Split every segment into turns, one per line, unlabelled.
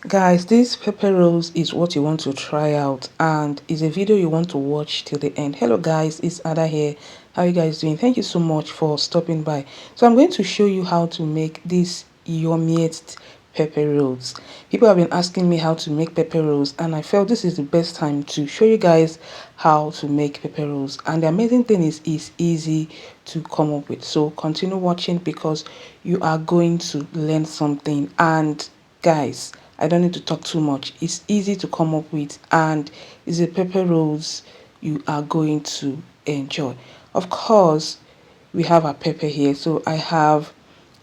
Guys, this pepper rolls is what you want to try out, and is a video you want to watch till the end. Hello guys, it's Ada here. How you guys doing? Thank you so much for stopping by. So I'm going to show you how to make this yummiest pepper rolls. People have been asking me how to make pepper rolls, and I felt this is the best time to show you guys how to make pepper rolls. And the amazing thing is it's easy to come up with. So continue watching because you are going to learn something. And guys, I don't need to talk too much. It's easy to come up with, and it's a pepper rolls you are going to enjoy. Of course, we have our pepper here. So I have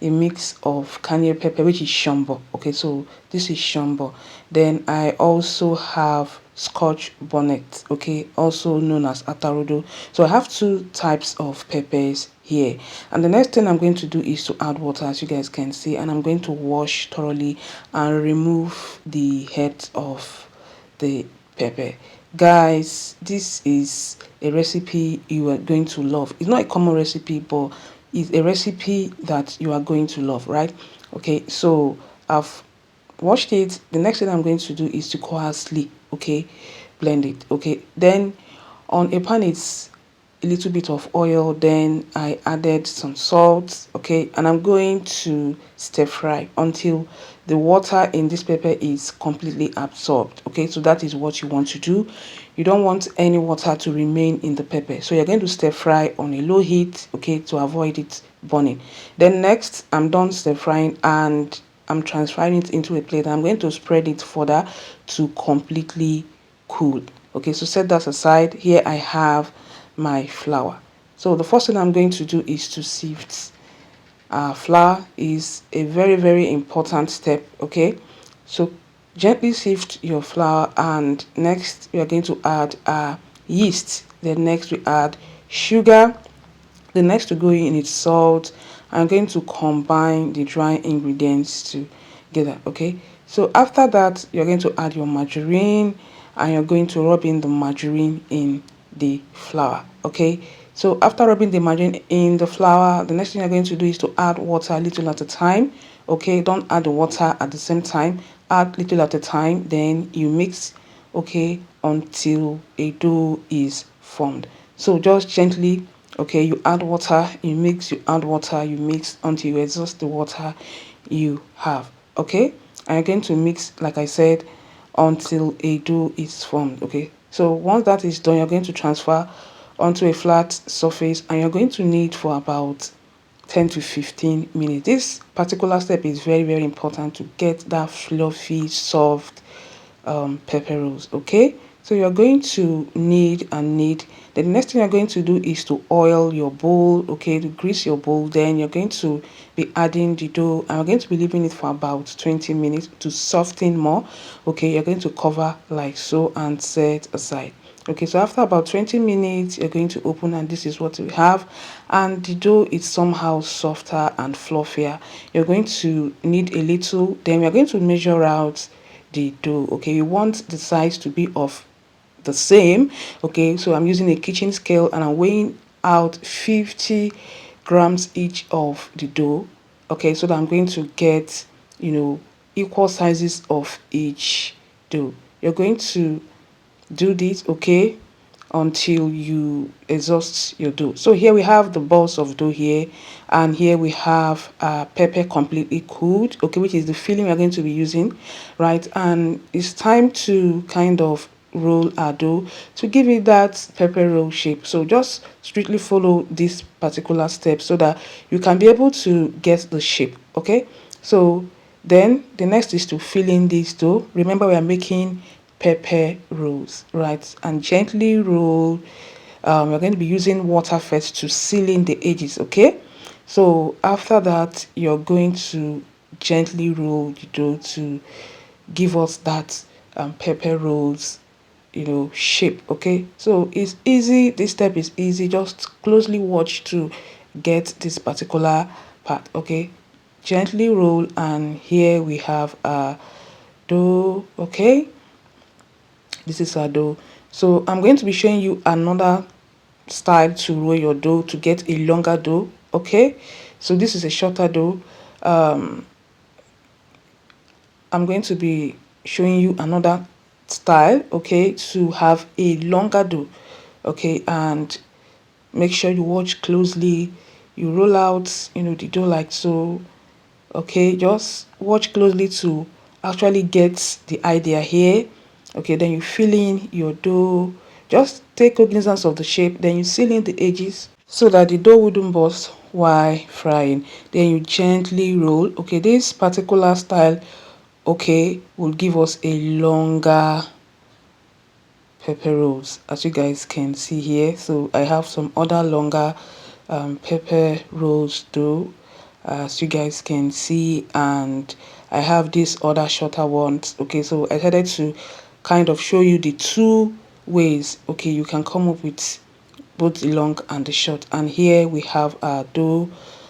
a mix of cayenne pepper, which is shombo. Okay, so this is shombo. Then I also have scotch bonnet, okay, also known as atarudo. So I have two types of peppers here, and the next thing I'm going to do is to add water, as you guys can see, and I'm going to wash thoroughly and remove the heads of the pepper. Guys, this is a recipe you are going to love. It's not a common recipe, but it's a recipe that you are going to love, right? Okay, so I've washed it. The next thing I'm going to do is to coarsely, okay, blend it. Okay, then on a pan it's a little bit of oil, then I added some salt, okay, and I'm going to stir fry until the water in this pepper is completely absorbed. Okay, so that is what you want to do. You don't want any water to remain in the pepper, so you're going to stir fry on a low heat, okay, to avoid it burning. Then next, I'm done stir frying and I'm transferring it into a plate. I'm going to spread it further to completely cool. Okay, so set that aside. Here I have my flour. So the first thing I'm going to do is to sift. Flour is a very important step. Okay, so gently sift your flour, and next we are going to add yeast. Then next we add sugar. The next to go in is salt. I'm going to combine the dry ingredients together. Okay, so after that you're going to add your margarine, and you're going to rub in the margarine in the flour. Okay, so after rubbing the margarine in the flour, the next thing you're going to do is to add water a little at a time. Okay, don't add the water at the same time, add little at a time, then you mix, okay, until a dough is formed. So just gently, okay, you add water, you mix, you add water, you mix until you exhaust the water you have. Okay, and you're going to mix, like I said, until a dough is formed. Okay, so once that is done, you're going to transfer onto a flat surface, and you're going to knead for about 10 to 15 minutes. This particular step is very important to get that fluffy, soft pepper rolls. Okay, so you're going to knead and knead. Then the next thing you're going to do is to oil your bowl, okay, to grease your bowl. Then you're going to be adding the dough, and we're going to be leaving it for about 20 minutes to soften more. Okay, you're going to cover like so and set aside. Okay, so after about 20 minutes you're going to open, and this is what we have, and the dough is somehow softer and fluffier. You're going to knead a little, then we're going to measure out the dough. Okay, you want the size to be of the same. Okay, so I'm using a kitchen scale and I'm weighing out 50 grams each of the dough. Okay, so that I'm going to get, equal sizes of each dough. You're going to do this, okay, until you exhaust your dough. So here we have the balls of dough here, and here we have pepper completely cooled, okay, which is the filling we're going to be using, right? And it's time to kind of roll our dough to give it that pepper roll shape. So just strictly follow this particular step so that you can be able to get the shape. Okay, so then the next is to fill in this dough. Remember, we are making pepper rolls, right? And gently roll. We're going to be using water first to seal in the edges. Okay, so after that you're going to gently roll the dough to give us that pepper rolls, shape. Okay, so it's easy. This step is easy. Just closely watch to get this particular part. Okay, gently roll, and here we have a dough. Okay, this is our dough. So I'm going to be showing you another style to roll your dough to get a longer dough. Okay, so this is a shorter dough. I'm going to be showing you another style, okay, to have a longer dough, okay. And make sure you watch closely. You roll out, the dough like so, okay. Just watch closely to actually get the idea here, okay. Then you fill in your dough. Just take cognizance of the shape, then you seal in the edges so that the dough wouldn't burst while frying. Then you gently roll, okay. This particular style, okay, will give us a longer pepper rolls, as you guys can see here. So I have some other longer pepper rolls too, as you guys can see, and I have these other shorter ones, okay. So I decided to kind of show you the two ways, okay, you can come up with both the long and the short. And here we have our dough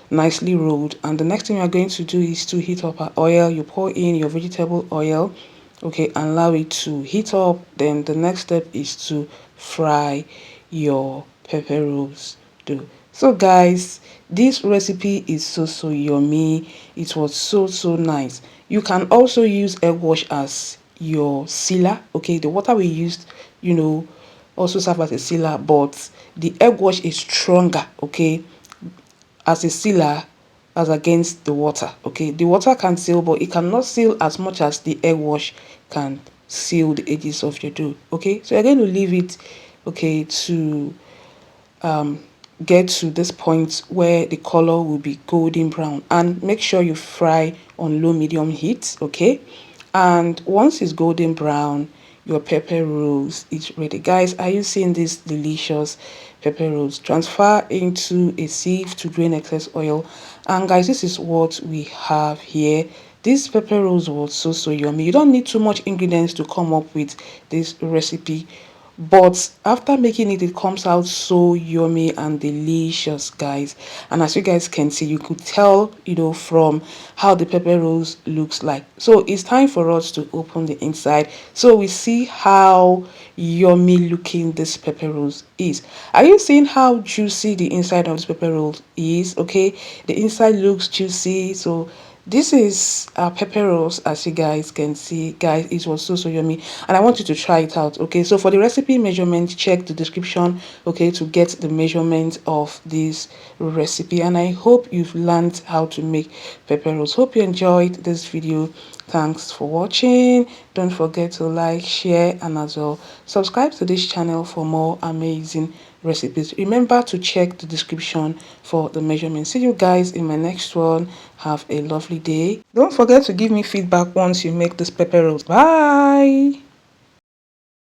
nicely rolled, and the next thing we are going to do is to heat up our oil. You pour in your vegetable oil, okay, and allow it to heat up. Then the next step is to fry your pepper rolls dough. So guys, this recipe is so yummy. It was so nice. You can also use egg wash as your sealer, okay. The water we used, also serve as a sealer, but the egg wash is stronger, okay, as a sealer as against the water, okay. The water can seal, but it cannot seal as much as the egg wash can seal the edges of your dough, okay. So you're going to leave it, okay, to get to this point where the color will be golden brown, and make sure you fry on low medium heat, okay. And once it's golden brown, your pepper rolls is ready. Guys, are you seeing this delicious pepper rolls? Transfer into a sieve to drain excess oil. And guys, this is what we have here. This pepper rolls was so yummy. You don't need too much ingredients to come up with this recipe, but after making it, it comes out so yummy and delicious, guys. And as you guys can see, you could tell, from how the pepper rolls looks like. So it's time for us to open the inside so we see how yummy looking this pepper rolls is. Are you seeing how juicy the inside of this pepper roll is? Okay, the inside looks juicy. So this is pepper rolls, as you guys can see. Guys, it was so yummy, and I want you to try it out, okay. So for the recipe measurement, check the description, okay, to get the measurement of this recipe. And I hope you've learned how to make pepper rolls. Hope you enjoyed this video. Thanks for watching. Don't forget to like, share, and as well subscribe to this channel for more amazing recipes. Remember to check the description for the measurements. See you guys in my next one. Have a lovely day. Don't forget to give me feedback once you make this pepper rolls. Bye.